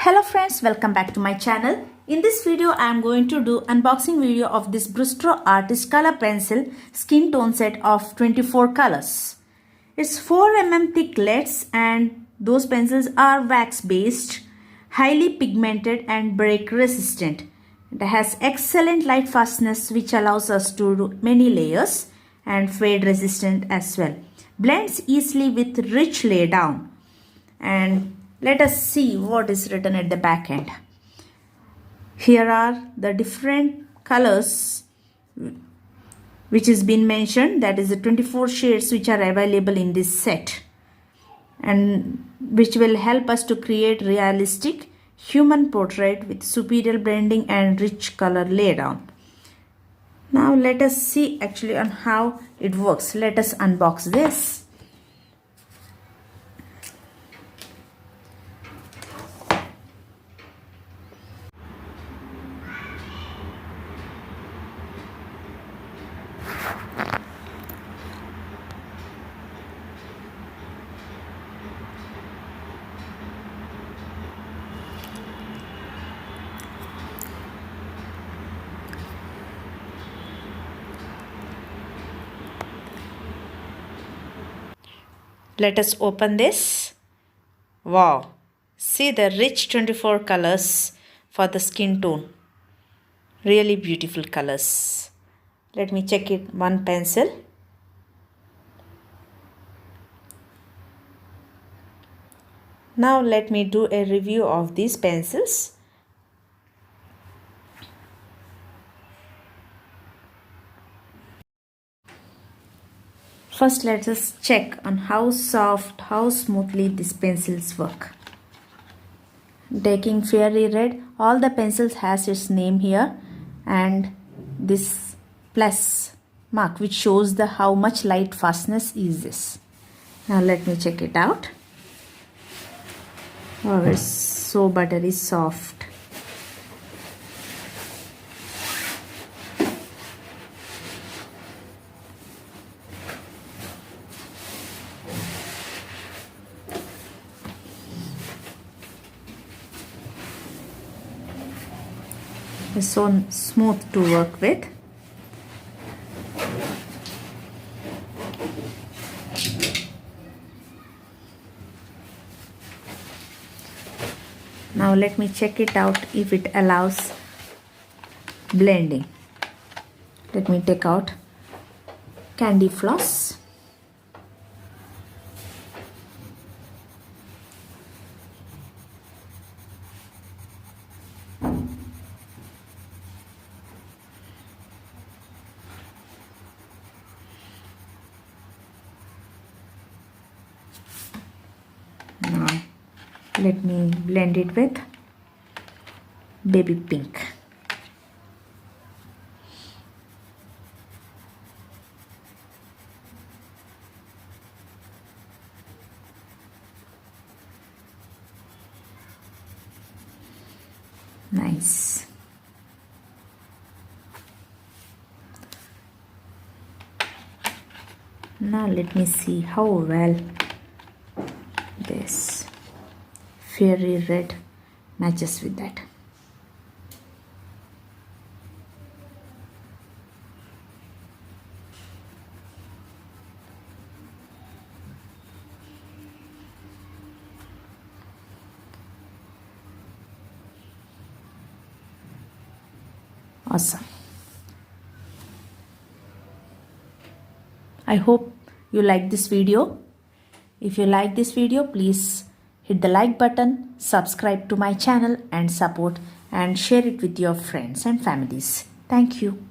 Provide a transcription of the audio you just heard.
Hello friends, welcome back to my channel. In this video, I am going to do unboxing video of this Brustro Artist Color Pencil skin tone set of 24 colors. It's 4 mm thick leads and those pencils are wax based, highly pigmented and break resistant. It has excellent light fastness which allows us to do many layers and fade resistant as well. Blends easily with rich lay down. And let us see what is written at the back end. Here are the different colors which has been mentioned, that is the 24 shades which are available in this set and which will help us to create realistic human portrait with superior blending and rich color laydown. Now let us see actually on how it works. Let us unbox this. Let us open this. Wow, see the rich 24 colors for the skin tone. Really beautiful colors. Let me check it. One pencil. Now let me do a review of these pencils. First, let us check on how soft, how smoothly these pencils work. Taking Fairy Red, all the pencils has its name here and this plus mark which shows the how much light fastness is this. Now let me check it out. Oh, it's so buttery soft. It's so smooth to work with. Now let me check it out if it allows blending. Let me take out candy floss. Now let me blend it with baby pink. Nice. Now let me see how well this Fairy Red matches with that. Awesome. I hope you like this video. If you like this video, please hit the like button, subscribe to my channel and support and share it with your friends and families. Thank you.